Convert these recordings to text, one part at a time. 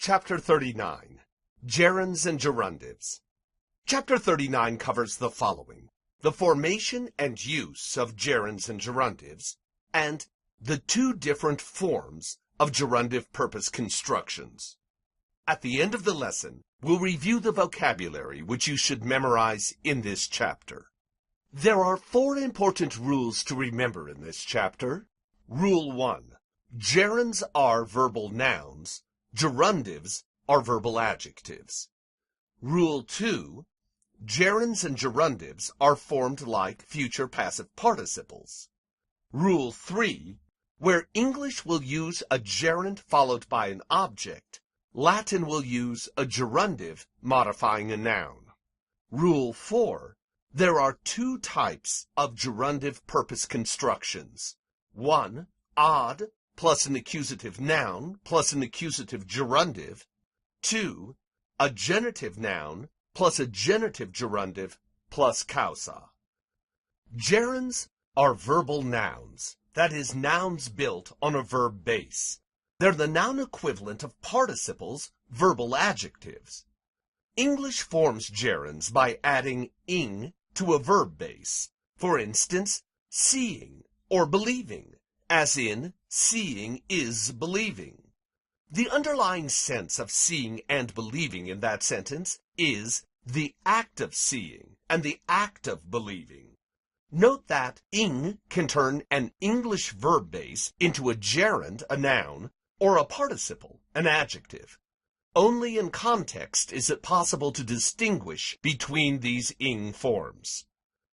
Chapter 39. Gerunds and Gerundives. Chapter 39 covers the following: the formation and use of gerunds and gerundives, and the two different forms of gerundive purpose constructions. At the end of the lesson, we'll review the vocabulary which you should memorize in this chapter. There are 4 important rules to remember in this chapter. Rule 1. Gerunds are verbal nouns. Gerundives are verbal adjectives. Rule 2. Gerunds and gerundives are formed like future passive participles. Rule 3. Where English will use a gerund followed by an object, Latin will use a gerundive modifying a noun. Rule 4. There are 2 types of gerundive purpose constructions. 1. Odd plus an accusative noun plus an accusative gerundive. 2. A genitive noun plus a genitive gerundive plus causa. Gerunds are verbal nouns, that is, nouns built on a verb base. They're the noun equivalent of participles, verbal adjectives. English forms gerunds by adding ing to a verb base. For instance, seeing or believing, as in seeing is believing. The underlying sense of seeing and believing in that sentence is the act of seeing and the act of believing. Note that ing can turn an English verb base into a gerund, a noun, or a participle, an adjective. Only in context is it possible to distinguish between these ing forms.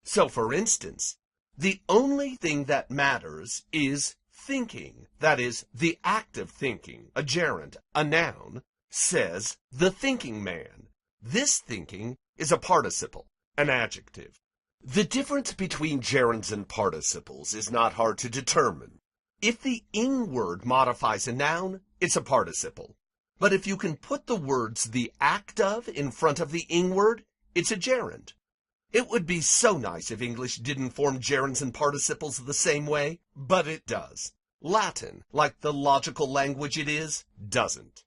So, for instance, the only thing that matters is thinking, that is, the act of thinking, a gerund, a noun, says the thinking man. This thinking is a participle, an adjective. The difference between gerunds and participles is not hard to determine. If the ing word modifies a noun, it's a participle. But if you can put the words the act of in front of the ing word, it's a gerund. It would be so nice if English didn't form gerunds and participles the same way, but it does. Latin, like the logical language it is, doesn't.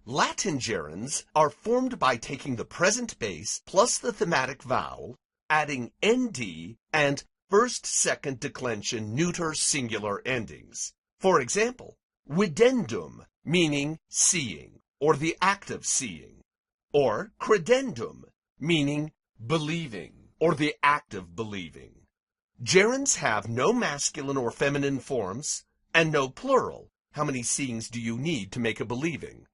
Latin gerunds are formed by taking the present base plus the thematic vowel, adding nd, and first-second declension neuter singular endings. For example, videndum, meaning seeing, or the act of seeing, or credendum, meaning believing, or the act of believing. Gerunds have no masculine or feminine forms, and no plural. How many seeings do you need to make a believing?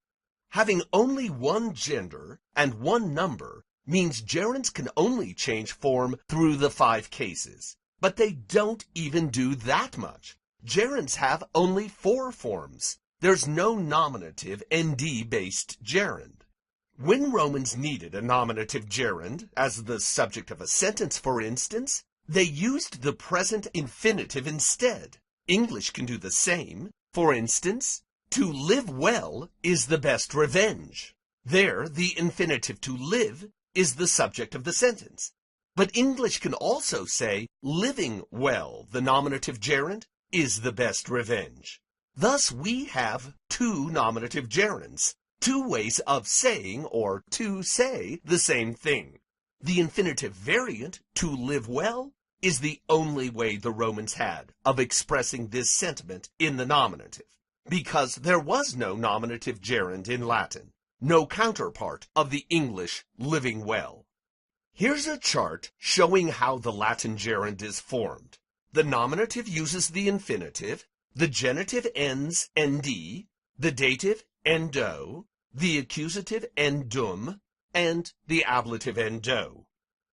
Having only one gender and one number means gerunds can only change form through the 5 cases. But they don't even do that much. Gerunds have only 4 forms. There's no nominative nd-based gerund. When Romans needed a nominative gerund, as the subject of a sentence for instance, they used the present infinitive instead. English can do the same. For instance, to live well is the best revenge. There, the infinitive to live is the subject of the sentence. But English can also say living well, the nominative gerund, is the best revenge. Thus we have 2 nominative gerunds, 2 ways of saying or to say the same thing. The infinitive variant, to live well, is the only way the Romans had of expressing this sentiment in the nominative, because there was no nominative gerund in Latin, no counterpart of the English living well. Here's a chart showing how the Latin gerund is formed. The nominative uses the infinitive, the genitive ends nd, the dative endo, the accusative endum, and the ablative endo.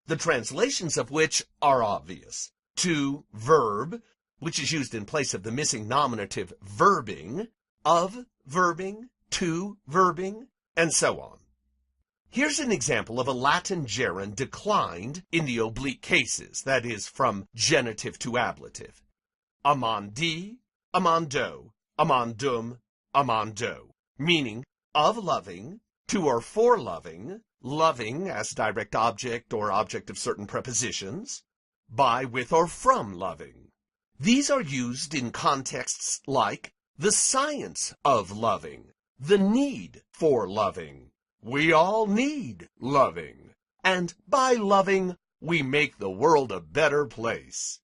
The translations of which are obvious. To verb, which is used in place of the missing nominative verbing, of verbing, to verbing, and so on. Here's an example of a Latin gerund declined in the oblique cases, that is, from genitive to ablative. Amandi, amando, amandum, amando, meaning of loving, to or for loving, loving as direct object or object of certain prepositions, by, with, or from loving. These are used in contexts like the science of loving, the need for loving. We all need loving. And by loving, we make the world a better place.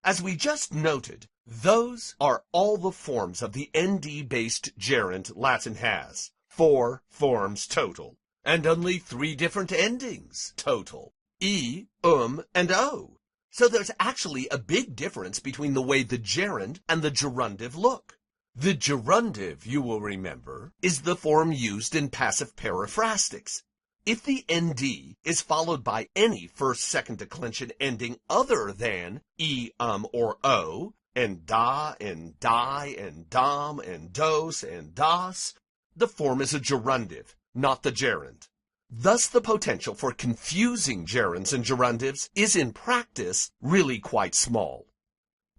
As we just noted, those are all the forms of the nd-based gerund Latin has. 4 forms total, and only 3 different endings total. E, and O. So there's actually a big difference between the way the gerund and the gerundive look. The gerundive, you will remember, is the form used in passive periphrastics. If the nd is followed by any first-second declension ending other than e, or o, and da, and die, and dom, and dos, and das, the form is a gerundive, not the gerund. Thus, the potential for confusing gerunds and gerundives is in practice really quite small.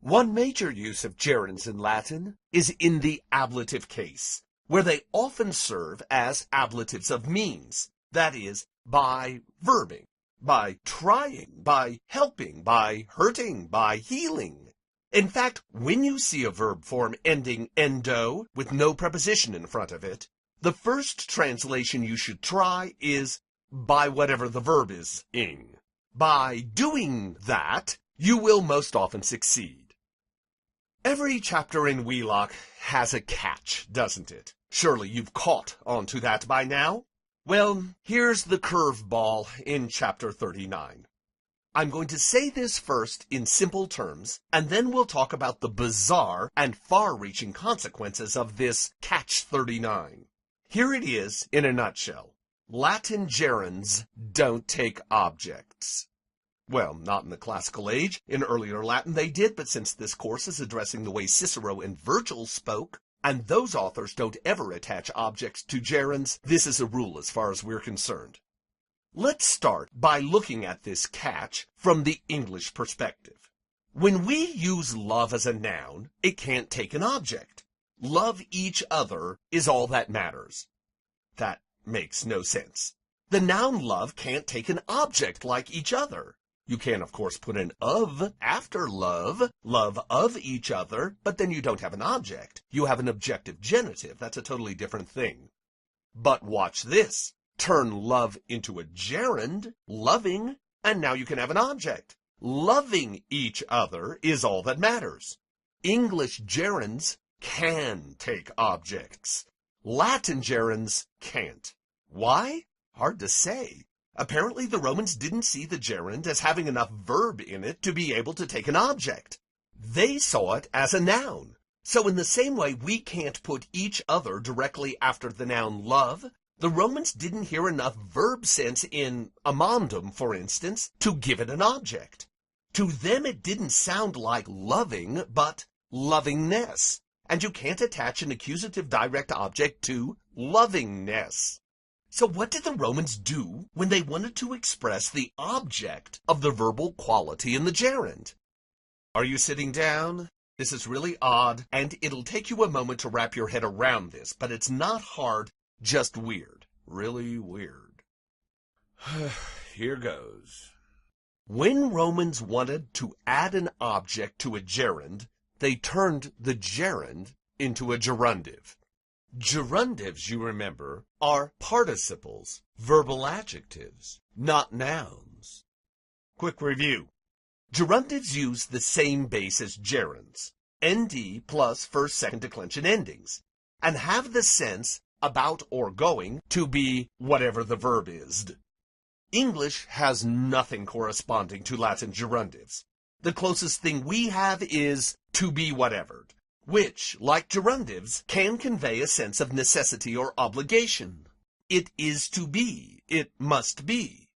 One major use of gerunds in Latin is in the ablative case, where they often serve as ablatives of means, that is, by verbing, by trying, by helping, by hurting, by healing. In fact, when you see a verb form ending endo with no preposition in front of it, the first translation you should try is by whatever the verb is ing. By doing that, you will most often succeed. Every chapter in Wheelock has a catch, doesn't it? Surely you've caught onto that by now? Well, here's the curveball in chapter 39. I'm going to say this first in simple terms, and then we'll talk about the bizarre and far-reaching consequences of this catch 39. Here it is in a nutshell. Latin gerunds don't take objects. Well, not in the classical age. In earlier Latin they did, but since this course is addressing the way Cicero and Virgil spoke, and those authors don't ever attach objects to gerunds, this is a rule as far as we're concerned. Let's start by looking at this catch from the English perspective. When we use love as a noun, it can't take an object. Love each other is all that matters. That makes no sense. The noun love can't take an object like each other. You can, of course, put an of after love, love of each other, but then you don't have an object. You have an objective genitive. That's a totally different thing. But watch this. Turn love into a gerund, loving, and now you can have an object. Loving each other is all that matters. English gerunds can take objects. Latin gerunds can't. Why? Hard to say. Apparently the Romans didn't see the gerund as having enough verb in it to be able to take an object. They saw it as a noun. So in the same way we can't put each other directly after the noun love, the Romans didn't hear enough verb sense in amandum, for instance, to give it an object. To them it didn't sound like loving, but lovingness. And you can't attach an accusative direct object to lovingness. So what did the Romans do when they wanted to express the object of the verbal quality in the gerund? Are you sitting down? This is really odd, and it'll take you a moment to wrap your head around this, but it's not hard, just weird. Really weird. Here goes. When Romans wanted to add an object to a gerund, they turned the gerund into a gerundive. Gerundives, you remember, are participles, verbal adjectives, not nouns. Quick review. Gerundives use the same base as gerunds, nd plus first-second declension endings, and have the sense about or going to be whatever the verb is. English has nothing corresponding to Latin gerundives. The closest thing we have is to be whatevered, which, like gerundives, can convey a sense of necessity or obligation. It is to be. It must be.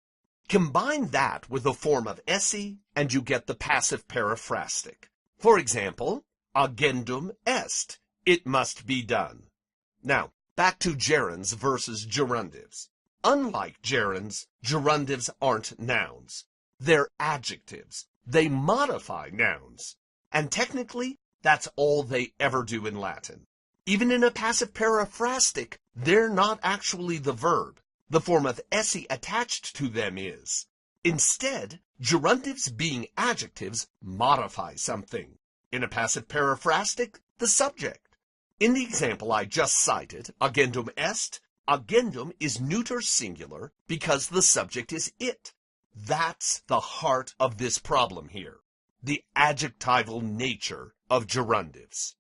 Combine that with a form of esse, and you get the passive periphrastic. For example, agendum est. It must be done. Now, back to gerunds versus gerundives. Unlike gerunds, gerundives aren't nouns. They're adjectives. They modify nouns. And technically, that's all they ever do in Latin. Even in a passive periphrastic, they're not actually the verb. The form of esse attached to them is. Instead, gerundives being adjectives modify something. In a passive periphrastic, the subject. In the example I just cited, agendum est, agendum is neuter singular because the subject is it. That's the heart of this problem here, the adjectival nature of gerundives.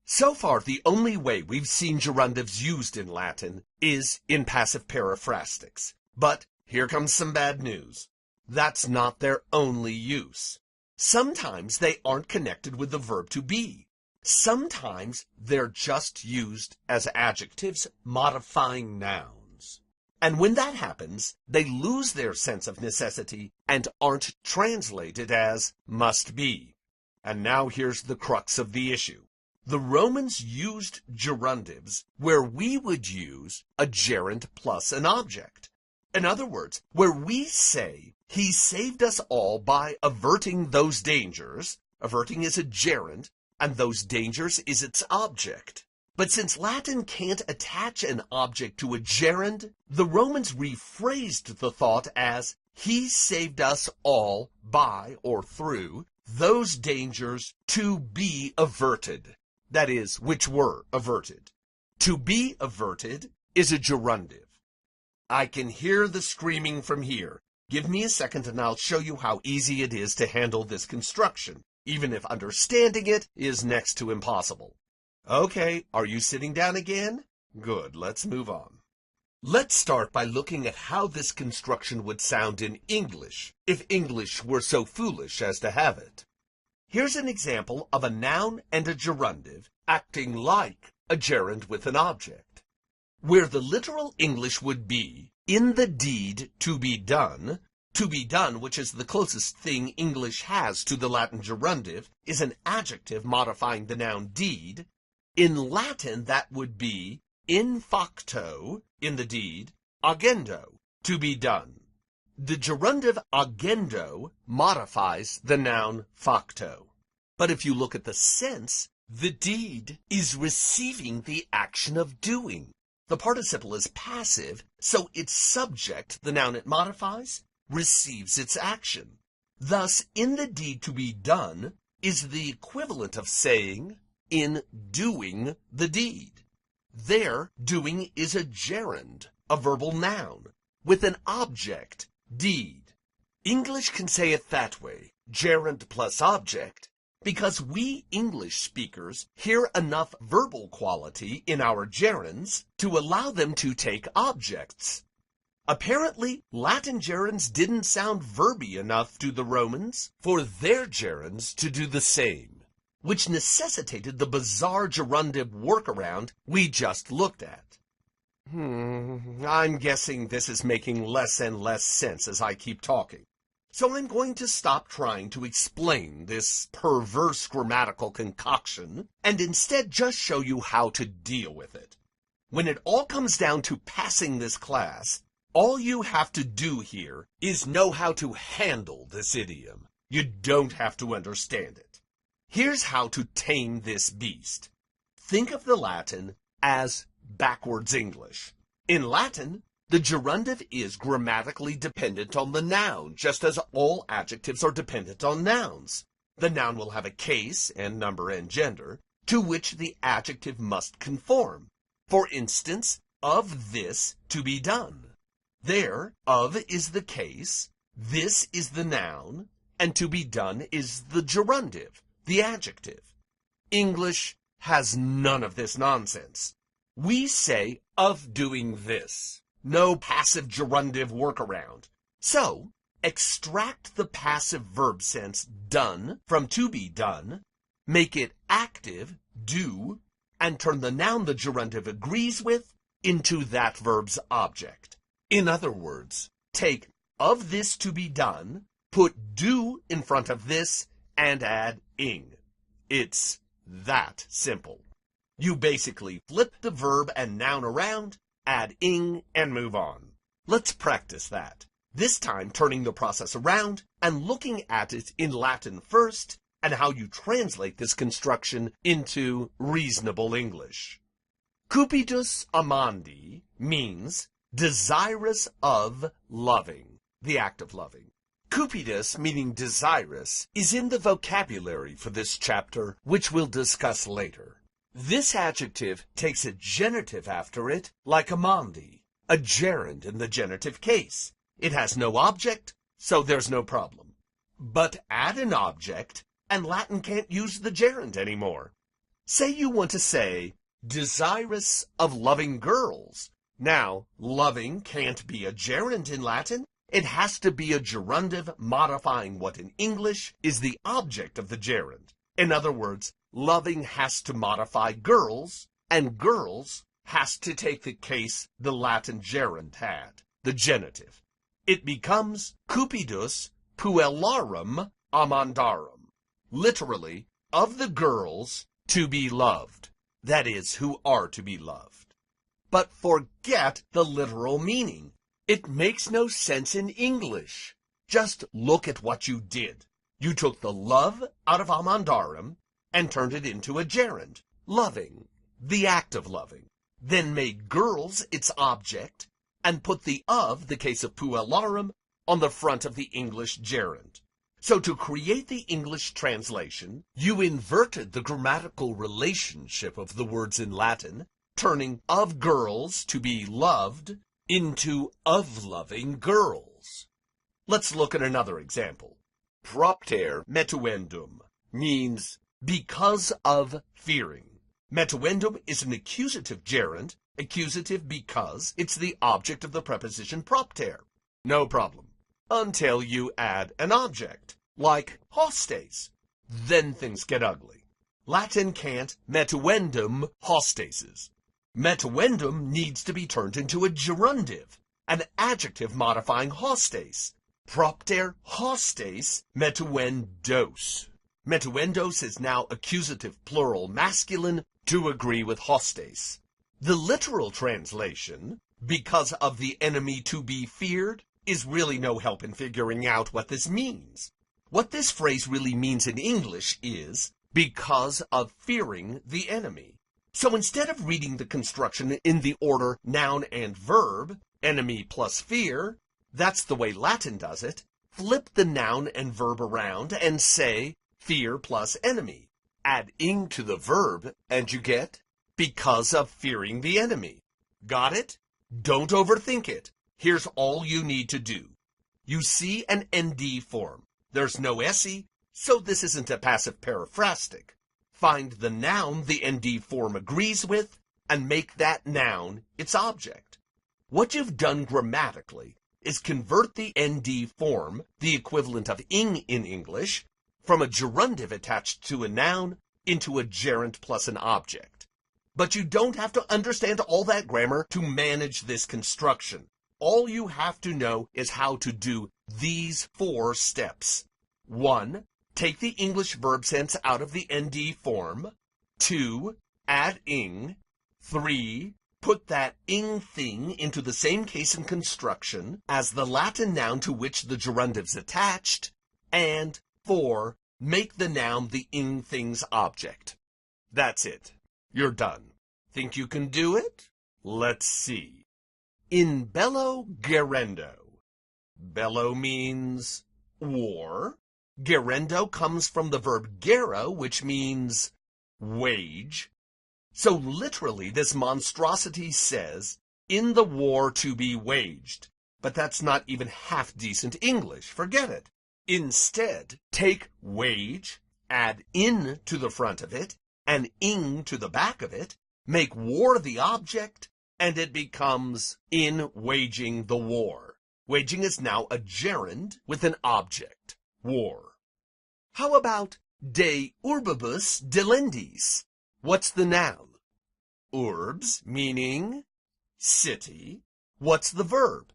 So far, the only way we've seen gerundives used in Latin is in passive periphrastics. But here comes some bad news. That's not their only use. Sometimes they aren't connected with the verb to be. Sometimes they're just used as adjectives modifying nouns. And when that happens, they lose their sense of necessity and aren't translated as must be. And now here's the crux of the issue. The Romans used gerundives where we would use a gerund plus an object. In other words, where we say, he saved us all by averting those dangers, averting is a gerund, and those dangers is its object. But since Latin can't attach an object to a gerund, the Romans rephrased the thought as, he saved us all by or through those dangers to be averted. That is, which were averted. To be averted is a gerundive. I can hear the screaming from here. Give me a second and I'll show you how easy it is to handle this construction, even if understanding it is next to impossible. Okay, are you sitting down again? Good, let's move on. Let's start by looking at how this construction would sound in English, if English were so foolish as to have it. Here's an example of a noun and a gerundive acting like a gerund with an object. Where the literal English would be, in the deed to be done, which is the closest thing English has to the Latin gerundive, is an adjective modifying the noun deed. In Latin, that would be in facto, in the deed, agendo, to be done. The gerundive agendo modifies the noun facto. But if you look at the sense, the deed is receiving the action of doing. The participle is passive, so its subject, the noun it modifies, receives its action. Thus, in the deed to be done is the equivalent of saying, in doing the deed. There, doing is a gerund, a verbal noun, with an object, deed. English can say it that way, gerund plus object, because we English speakers hear enough verbal quality in our gerunds to allow them to take objects. Apparently, Latin gerunds didn't sound verby enough to the Romans for their gerunds to do the same, which necessitated the bizarre gerundive workaround we just looked at. I'm guessing this is making less and less sense as I keep talking. So I'm going to stop trying to explain this perverse grammatical concoction and instead just show you how to deal with it. When it all comes down to passing this class, all you have to do here is know how to handle this idiom. You don't have to understand it. Here's how to tame this beast. Think of the Latin as backwards English. In Latin, the gerundive is grammatically dependent on the noun, just as all adjectives are dependent on nouns. The noun will have a case and number and gender, to which the adjective must conform. For instance, of this to be done. There, of is the case, this is the noun, and to be done is the gerundive, the adjective. English has none of this nonsense. We say of doing this. No passive gerundive workaround. So, extract the passive verb sense done from to be done, make it active, do, and turn the noun the gerundive agrees with into that verb's object. In other words, take of this to be done, put do in front of this, and add ing. It's that simple. You basically flip the verb and noun around, add ing, and move on. Let's practice that. This time turning the process around and looking at it in Latin first and how you translate this construction into reasonable English. Cupidus amandi means desirous of loving, the act of loving. Cupidus, meaning desirous, is in the vocabulary for this chapter, which we'll discuss later. This adjective takes a genitive after it, like amandi, a gerund in the genitive case. It has no object, so there's no problem. But add an object, and Latin can't use the gerund anymore. Say you want to say, desirous of loving girls. Now, loving can't be a gerund in Latin. It has to be a gerundive modifying what in English is the object of the gerund. In other words, loving has to modify girls, and girls has to take the case the Latin gerund had, the genitive. It becomes cupidus puellarum amandarum, literally, of the girls to be loved, that is, who are to be loved. But forget the literal meaning. It makes no sense in English. Just look at what you did. You took the love out of amandarum and turned it into a gerund, loving, the act of loving, then made girls its object, and put the of, the case of puellarum, on the front of the English gerund. So to create the English translation, you inverted the grammatical relationship of the words in Latin, turning of girls to be loved into of loving girls. Let's look at another example. Propter metuendum means because of fearing. Metuendum is an accusative gerund, accusative because it's the object of the preposition propter. No problem. Until you add an object, like hostes. Then things get ugly. Latin can't metuendum hostases. Metuendum needs to be turned into a gerundive, an adjective modifying hostes. Propter hostes metuendos. Metuendos is now accusative plural masculine to agree with hostes. The literal translation, because of the enemy to be feared, is really no help in figuring out what this means. What this phrase really means in English is because of fearing the enemy. So instead of reading the construction in the order noun and verb, enemy plus fear, that's the way Latin does it, flip the noun and verb around and say fear plus enemy. Add ing to the verb and you get because of fearing the enemy. Got it? Don't overthink it. Here's all you need to do. You see an ND form. There's no SE, so this isn't a passive periphrastic. Find the noun the ND form agrees with and make that noun its object. What you've done grammatically is convert the ND form, the equivalent of ing in English, from a gerundive attached to a noun into a gerund plus an object. But you don't have to understand all that grammar to manage this construction. All you have to know is how to do these 4 steps. 1. Take the English verb sense out of the ND form. 2. Add ing. 3. Put that ing thing into the same case and construction as the Latin noun to which the gerundive's attached. And 4. Make the noun the ing thing's object. That's it. You're done. Think you can do it? Let's see. In bello gerendo. Bello means war. Gerendo comes from the verb gero, which means wage. So literally, this monstrosity says, in the war to be waged. But that's not even half decent English. Forget it. Instead, take wage, add in to the front of it, and ing to the back of it, make war the object, and it becomes in waging the war. Waging is now a gerund with an object, war. How about de urbibus delendis? What's the noun? Urbs, meaning city. What's the verb?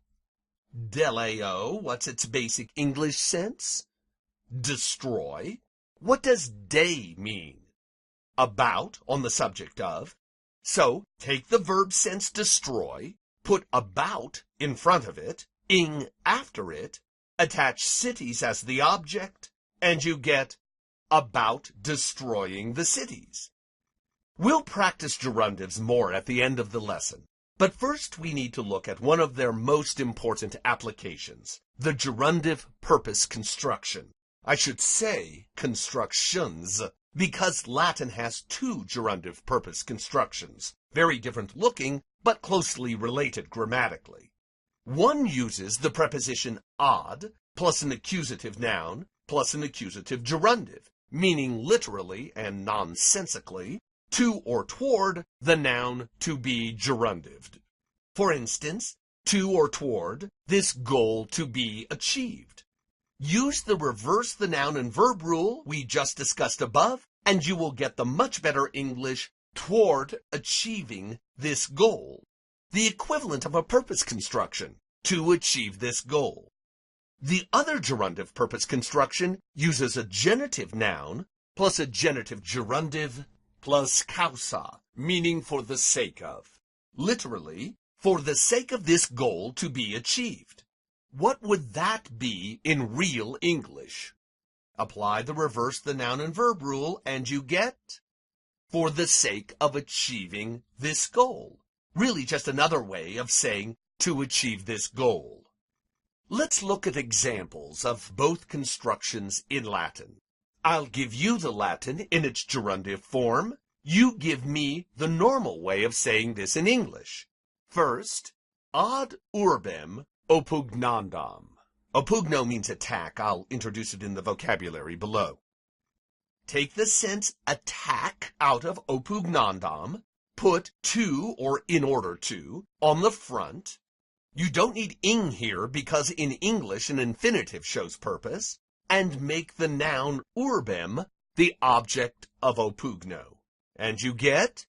Deleo, what's its basic English sense? Destroy. What does de mean? About, on the subject of. So, take the verb sense destroy, put about in front of it, ing after it, attach cities as the object, and you get about destroying the cities. We'll practice gerundives more at the end of the lesson, but first we need to look at one of their most important applications, the gerundive purpose construction. I should say constructions. because Latin has two gerundive purpose constructions, very different looking, but closely related grammatically. One uses the preposition ad plus an accusative noun plus an accusative gerundive, meaning literally and nonsensically to or toward the noun to be gerundived. For instance, to or toward this goal to be achieved. Use the reverse the noun and verb rule we just discussed above, and you will get the much better English toward achieving this goal, the equivalent of a purpose construction, to achieve this goal. The other gerundive purpose construction uses a genitive noun plus a genitive gerundive plus causa, meaning for the sake of. Literally, for the sake of this goal to be achieved. What would that be in real English? Apply the reverse the noun and verb rule and you get for the sake of achieving this goal. Really just another way of saying to achieve this goal. Let's look at examples of both constructions in Latin. I'll give you the Latin in its gerundive form. You give me the normal way of saying this in English. First, ad urbem oppugnandam. Oppugno means attack. I'll introduce it in the vocabulary below. Take the sense attack out of oppugnandam, put to or in order to on the front. You don't need ing here because in English an infinitive shows purpose, and make the noun urbem the object of oppugno. And you get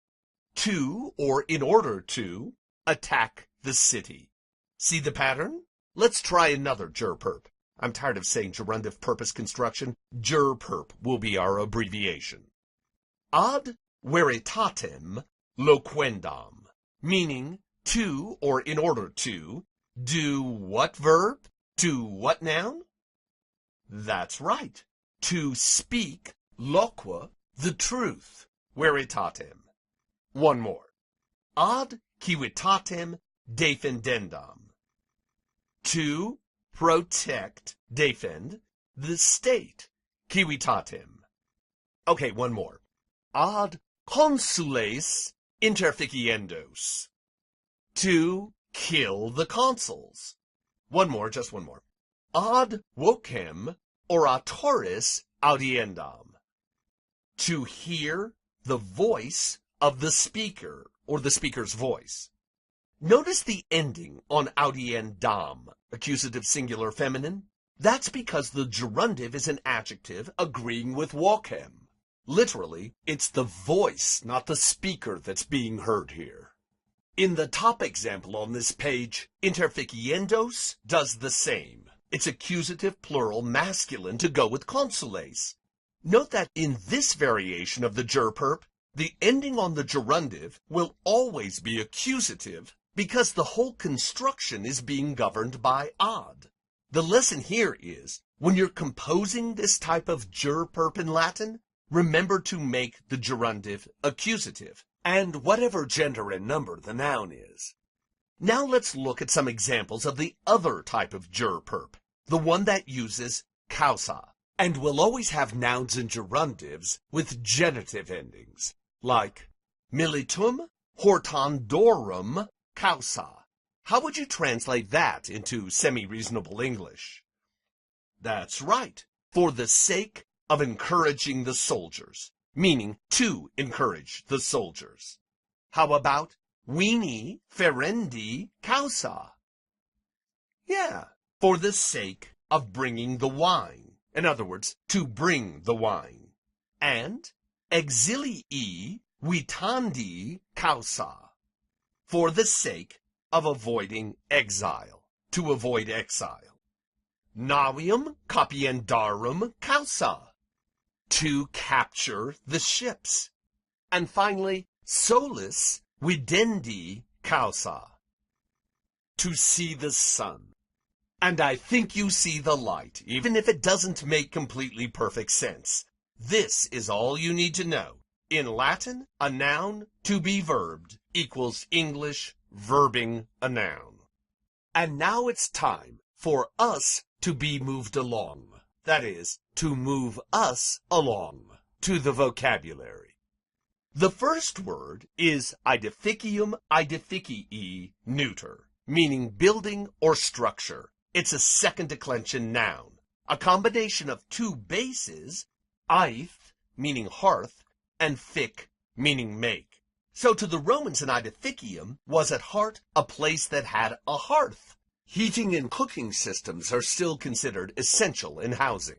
to or in order to attack the city. See the pattern? Let's try another gerperp. I'm tired of saying gerundive purpose construction. Gerperp will be our abbreviation. Ad veritatem loquendam, meaning to or in order to do what verb? To what noun? That's right. To speak loqua, the truth. Veritatem. One more. Ad civitatem defendendam. To protect, defend, the state. Civitatem. Okay, one more. Ad consules interficiendos. To kill the consuls. One more, just one more. Ad vocem oratoris audiendam. To hear the voice of the speaker, or the speaker's voice. Notice the ending on audiendam, accusative singular feminine. That's because the gerundive is an adjective agreeing with vocem. Literally, it's the voice, not the speaker, that's being heard here. In the top example on this page, interficiendos does the same. It's accusative plural masculine to go with consules. Note that in this variation of the gerperp, the ending on the gerundive will always be accusative because the whole construction is being governed by ad. The lesson here is, when you're composing this type of gerperp in Latin, remember to make the gerundive accusative, and whatever gender and number the noun is. Now let's look at some examples of the other type of gerperp, the one that uses causa, and will always have nouns and gerundives with genitive endings, like militum hortandorum causa. How would you translate that into semi-reasonable English? That's right, for the sake of encouraging the soldiers, meaning to encourage the soldiers. How about vini ferendi causa? Yeah, for the sake of bringing the wine. In other words, to bring the wine. And exilii vitandi causa, for the sake of avoiding exile, to avoid exile. Navium capiendarum causa, to capture the ships. And finally, solis videndi causa, to see the sun. And I think you see the light, even if it doesn't make completely perfect sense. This is all you need to know. In Latin, a noun to be verbed equals English verbing a noun. And now it's time for us to be moved along. That is, to move us along. to the vocabulary. The first word is edificium edificii neuter, meaning building or structure. It's a second declension noun, a combination of two bases, eith, meaning hearth, and fic, meaning make. So to the Romans, an edificium was at heart a place that had a hearth. Heating and cooking systems are still considered essential in housing.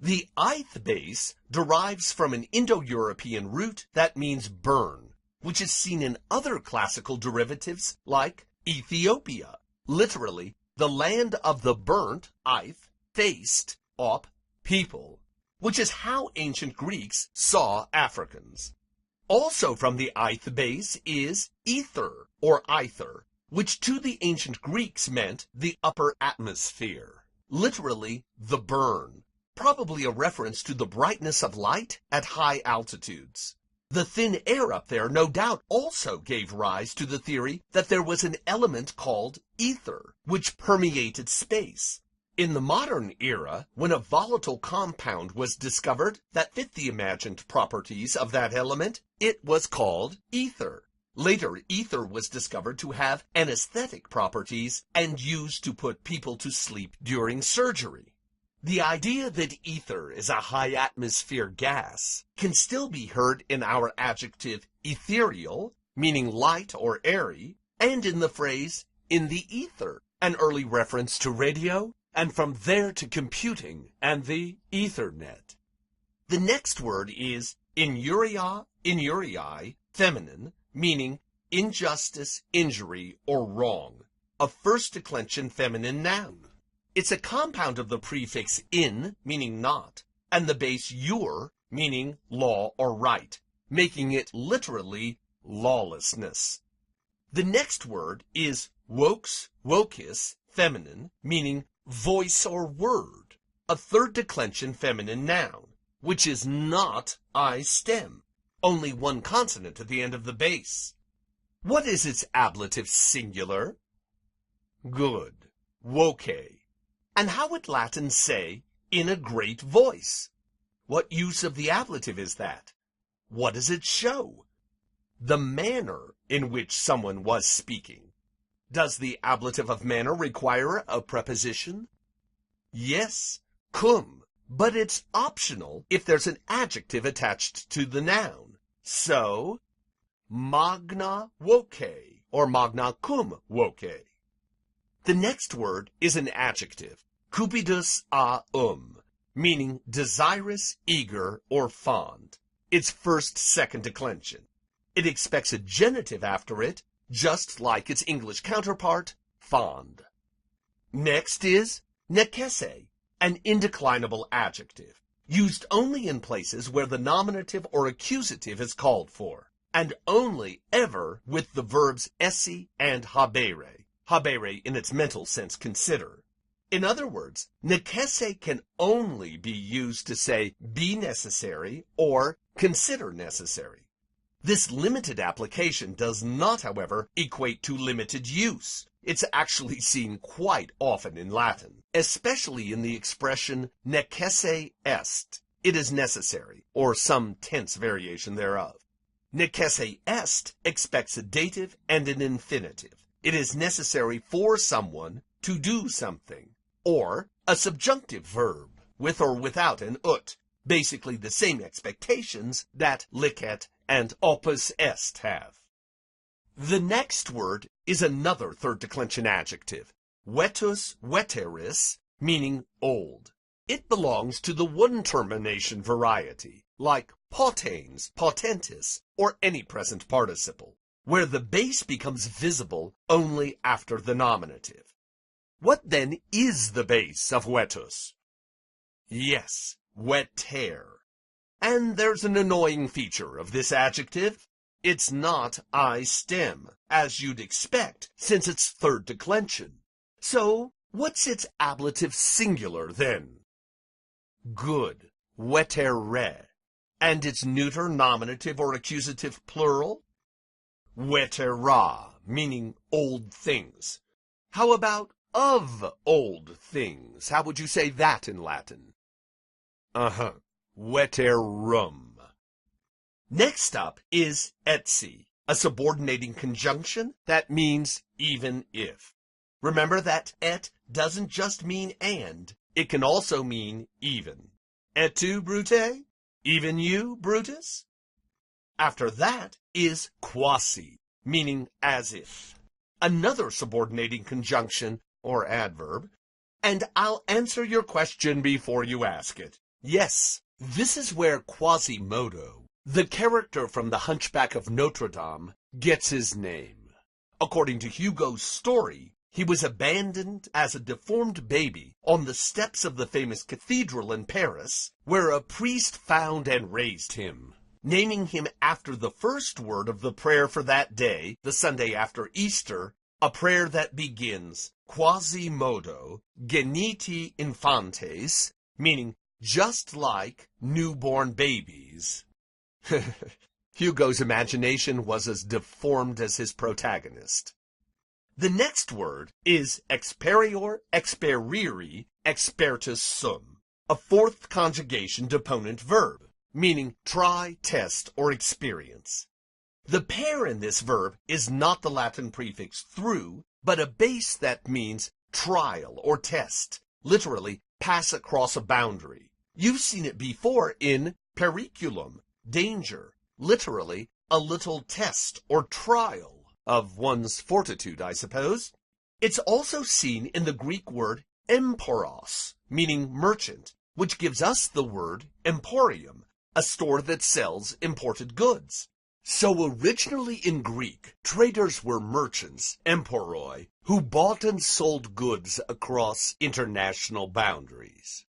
The eith base derives from an Indo-European root that means burn, which is seen in other classical derivatives like Ethiopia, literally the land of the burnt, eith, faced, op, people, which is how ancient Greeks saw Africans. Also from the eith base is ether or aether, which to the ancient Greeks meant the upper atmosphere, literally the burn, probably a reference to the brightness of light at high altitudes. The thin air up there no doubt also gave rise to the theory that there was an element called ether, which permeated space. In the modern era, when a volatile compound was discovered that fit the imagined properties of that element, it was called ether. Later, ether was discovered to have anesthetic properties and used to put people to sleep during surgery. The idea that ether is a high-atmosphere gas can still be heard in our adjective ethereal, meaning light or airy, and in the phrase in the ether, an early reference to radio, and from there to computing and the Ethernet. The next word is inuria, inuriae, feminine, meaning injustice, injury, or wrong, a first declension feminine noun. It's a compound of the prefix in, meaning not, and the base ur, meaning law or right, making it literally lawlessness. The next word is wokes, wokis, feminine, meaning voice or word, a third declension feminine noun, which is not I stem, only one consonant at the end of the base. What is its ablative singular? Good, voce. And how would Latin say, in a great voice? What use of the ablative is that? What does it show? The manner in which someone was speaking. Does the ablative of manner require a preposition? Yes, cum, but it's optional if there's an adjective attached to the noun. So, magna voce, or magna cum voce. The next word is an adjective, cupidus a meaning desirous, eager, or fond. Its first second declension. It expects a genitive after it, just like its English counterpart, fond. Next is nekese, an indeclinable adjective, used only in places where the nominative or accusative is called for, and only ever with the verbs esse and habere. Habere in its mental sense, consider. In other words, nekese can only be used to say be necessary or consider necessary. This limited application does not, however, equate to limited use. It's actually seen quite often in Latin, especially in the expression necesse est. It is necessary, or some tense variation thereof. Necesse est expects a dative and an infinitive. It is necessary for someone to do something, or a subjunctive verb, with or without an ut, basically the same expectations that licet and opus est have. The next word is another third declension adjective, vetus veteris, meaning old. It belongs to the one termination variety, like potens, potentis, or any present participle, where the base becomes visible only after the nominative. What then is the base of vetus? Yes, veter. And there's an annoying feature of this adjective. It's not I stem, as you'd expect, since it's third declension. So, what's its ablative singular then? Good, vetere. And its neuter, nominative, or accusative plural? Vetera, meaning old things. How about of old things? How would you say that in Latin? Veterum. Next up is etsi, a subordinating conjunction that means even if. Remember that et doesn't just mean and, it can also mean even. Et tu, Brute? Even you, Brutus? After that is quasi, meaning as if. Another subordinating conjunction, or adverb, and I'll answer your question before you ask it. Yes, this is where Quasimodo, the character from The Hunchback of Notre Dame, gets his name. According to Hugo's story, he was abandoned as a deformed baby on the steps of the famous cathedral in Paris, where a priest found and raised him, naming him after the first word of the prayer for that day, the Sunday after Easter, a prayer that begins, Quasimodo geniti infantes, meaning just like newborn babies. Hugo's imagination was as deformed as his protagonist. The next word is experior, experiri, expertus sum, a fourth conjugation deponent verb, meaning try, test, or experience. The pair in this verb is not the Latin prefix through, but a base that means trial or test, literally pass across a boundary. You've seen it before in periculum, danger, literally a little test or trial of one's fortitude, I suppose. It's also seen in the Greek word emporos, meaning merchant, which gives us the word emporium, a store that sells imported goods. So originally in Greek, traders were merchants, emporoi, who bought and sold goods across international boundaries.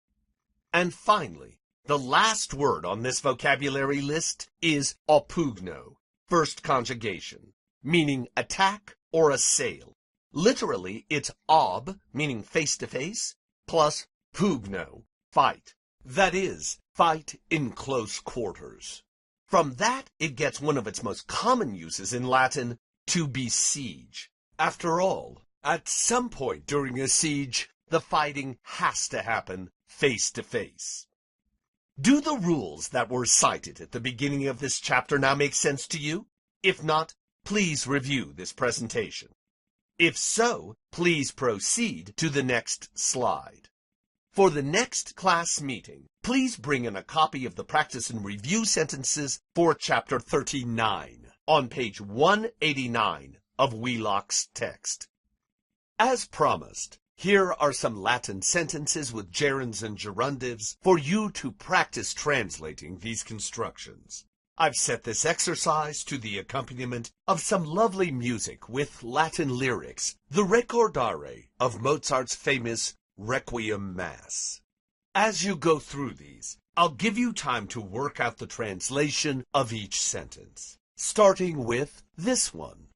And finally, the last word on this vocabulary list is opugno, first conjugation, meaning attack or assail. Literally, it's ob, meaning face-to-face, plus pugno, fight. That is, fight in close quarters. From that, it gets one of its most common uses in Latin, to besiege. After all, at some point during a siege, the fighting has to happen face-to-face. Do the rules that were cited at the beginning of this chapter now make sense to you? If not, please review this presentation. If so, please proceed to the next slide. For the next class meeting, please bring in a copy of the practice and review sentences for Chapter 39 on page 189 of Wheelock's text. As promised, here are some Latin sentences with gerunds and gerundives for you to practice translating these constructions. I've set this exercise to the accompaniment of some lovely music with Latin lyrics, the Recordare of Mozart's famous Requiem Mass. As you go through these, I'll give you time to work out the translation of each sentence, starting with this one.